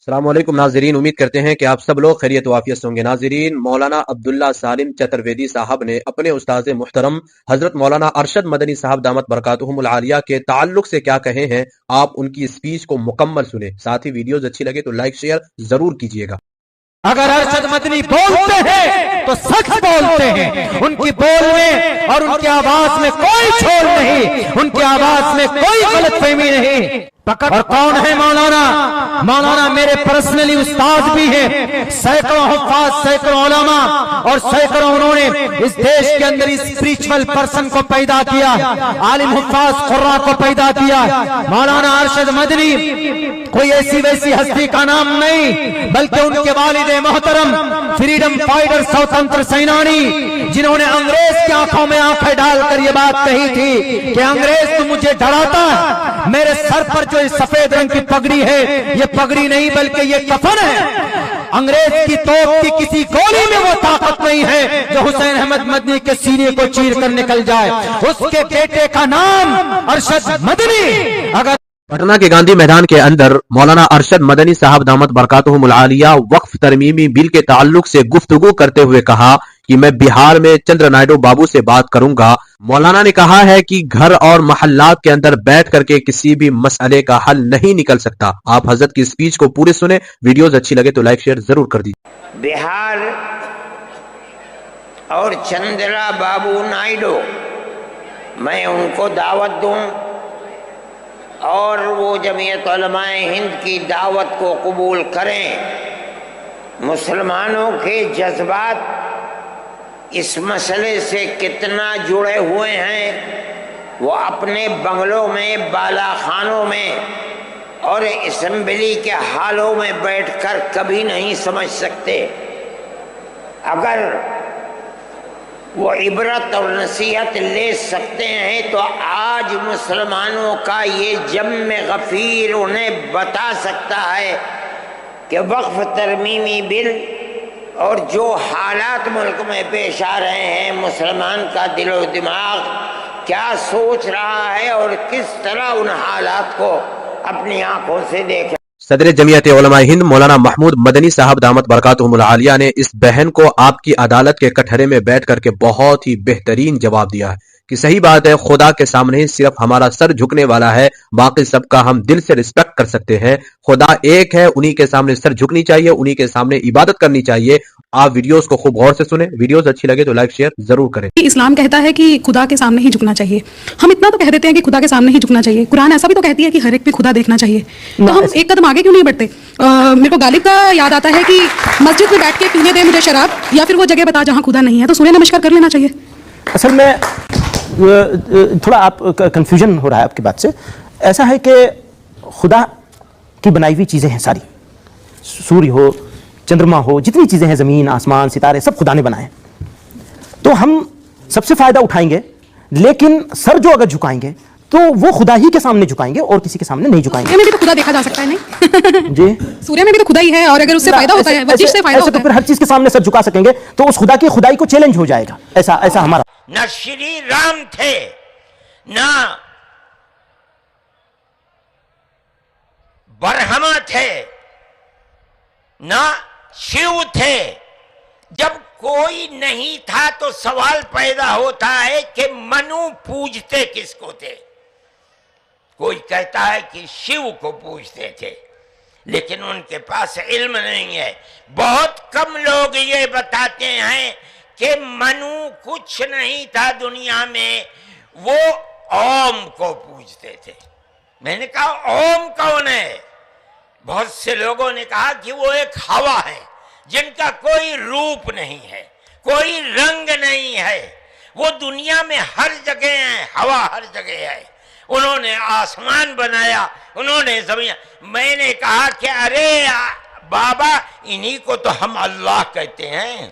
السلام علیکم ناظرین، امید کرتے ہیں کہ آپ سب لوگ خیریت و عافیت سے ہوں گے۔ ناظرین، مولانا عبداللہ سالم چترویدی صاحب نے اپنے استاد محترم حضرت مولانا ارشد مدنی صاحب دامت برکاتہم العالیہ کے تعلق سے کیا کہے ہیں، آپ ان کی اسپیچ کو مکمل سنیں۔ ساتھ ہی ویڈیوز اچھی لگے تو لائک شیئر ضرور کیجیے گا۔ اگر ارشد مدنی بولتے ہیں تو سچ بولتے ہیں، ان کی بول میں اور ان کی آواز میں کوئی چھوڑ نہیں، ان کی آواز میں کوئی غلط فہمی نہیں۔ اور کون ہے مولانا؟ مولانا میرے پرسنلی استاد بھی ہیں، سینکڑوں حفاظ، سینکڑوں علماء اور سینکڑوں انہوں نے اس دیش کے اندر اسپریچول پرسن کو پیدا کیا، عالم حفاظ قرآ کو پیدا کیا۔ مولانا ارشد مدنی کوئی ایسی ویسی ہستی کا نام نہیں، بلکہ ان کے والد محترم فریڈم فائٹر سوتنتر سینانی، جنہوں نے انگریز کی آنکھوں میں آنکھیں ڈال کر یہ بات کہی تھی کہ انگریز تو مجھے ڈراتا ہے، میرے سر پر جو سفید رنگ کی پگڑی ہے یہ پگڑی نہیں بلکہ یہ کفن ہے۔ انگریز کی توپ کی کسی گولی میں وہ طاقت نہیں ہے جو حسین احمد مدنی کے سینے کو چیر کر نکل جائے۔ اس کے بیٹے کا نام ارشد مدنی۔ اگر پٹنہ کے گاندھی میدان کے اندر مولانا ارشد مدنی صاحب دامت برکاتہم العالیہ وقف ترمیمی بل کے تعلق سے گفتگو کرتے ہوئے کہا کہ میں بہار میں چندر نائیڈو بابو سے بات کروں گا۔ مولانا نے کہا ہے کہ گھر اور محلات کے اندر بیٹھ کر کے کسی بھی مسئلے کا حل نہیں نکل سکتا۔ آپ حضرت کی اسپیچ کو پورے سنیں، ویڈیوز اچھی لگے تو لائک شیئر ضرور کر دیجیے۔ بہار اور چندرا بابو نائیڈو، میں ان کو دعوت دوں اور وہ جمعیت علماء ہند کی دعوت کو قبول کریں۔ مسلمانوں کے جذبات اس مسئلے سے کتنا جڑے ہوئے ہیں، وہ اپنے بنگلوں میں، بالا خانوں میں اور اسمبلی کے ہالوں میں بیٹھ کر کبھی نہیں سمجھ سکتے۔ اگر وہ عبرت اور نصیحت لے سکتے ہیں تو آج مسلمانوں کا یہ جم غفیر انہیں بتا سکتا ہے کہ وقف ترمیمی بل اور جو حالات ملک میں پیش آ رہے ہیں، مسلمان کا دل و دماغ کیا سوچ رہا ہے اور کس طرح ان حالات کو اپنی آنکھوں سے دیکھے۔ صدر جمعیت علماء ہند مولانا محمود مدنی صاحب دامت برکاتہم العالیہ نے اس بہن کو آپ کی عدالت کے کٹہرے میں بیٹھ کر کے بہت ہی بہترین جواب دیا ہے کہ صحیح بات ہے، خدا کے سامنے صرف ہمارا سر جھکنے والا ہے، باقی سب کا ہم دل سے رسپیکٹ کر سکتے ہیں۔ خدا ایک ہے، انہی کے سامنے سر جھکنی چاہیے، انہی کے سامنے عبادت کرنی چاہیے۔ آپ ویڈیوز کو خوب غور سے سنیں، ویڈیوز اچھی لگے تو لائک شیئر ضرور کریں۔ اسلام کہتا ہے کہ خدا کے سامنے ہی جھکنا چاہیے، ہم اتنا تو کہہ دیتے ہیں کہ خدا کے سامنے ہی جھکنا چاہیے، قرآن ایسا بھی تو کہتی ہے کہ ہر ایک پہ خدا دیکھنا چاہیے، تو ہم ایک قدم آگے کیوں نہیں بڑھتے؟ میرے کو غالب کا یاد آتا ہے کہ مسجد میں بیٹھ کے پینے دے مجھے شراب، یا پھر وہ جگہ بتا جہاں خدا نہیں ہے، تو سورہ نمسکار کر لینا چاہیے۔ اصل میں تھوڑا آپ کنفیوژن ہو رہا ہے آپ کی بات سے۔ ایسا ہے کہ خدا کی بنائی ہوئی چیزیں ہیں ساری، سوریہ ہو، چندرما ہو، جتنی چیزیں ہیں، زمین، آسمان، ستارے، سب خدا نے بنائے ہیں، تو ہم سب سے فائدہ اٹھائیں گے، لیکن سر جو اگر جھکائیں گے تو وہ خدا ہی کے سامنے جھکائیں گے اور کسی کے سامنے نہیں جھکائیں گے۔ سورہ میں بھی تو خدا دیکھا جا سکتا ہے، نہیں جی سورہ میں بھی تو خدا ہی ہے، اور اگر اس سے فائدہ ہوتا ہے، ورزش سے فائدہ ایسے تو ہوتا پھر ہے، ہر چیز کے سامنے سر جھکا سکیں گے تو اس خدا کی خدائی کو چیلنج ہو جائے گا۔ ایسا ہمارا نہ شری رام تھے، نہ برہما تھے، نہ شیو تھے۔ جب کوئی نہیں تھا تو سوال پیدا ہوتا ہے کہ منو پوجتے کس کو تھے؟ کوئی کہتا ہے کہ شیو کو پوجتے تھے، لیکن ان کے پاس علم نہیں ہے۔ بہت کم لوگ یہ بتاتے ہیں کہ منو کچھ نہیں تھا دنیا میں، وہ اوم کو پوجتے تھے۔ میں نے کہا اوم کون ہے؟ بہت سے لوگوں نے کہا کہ وہ ایک ہوا ہے جن کا کوئی روپ نہیں ہے، کوئی رنگ نہیں ہے، وہ دنیا میں ہر جگہ ہیں، ہوا ہر جگہ ہے۔ انہوں نے آسمان بنایا، انہوں نے زمین۔ میں نے کہا کہ ارے بابا، انہی کو تو ہم اللہ کہتے ہیں۔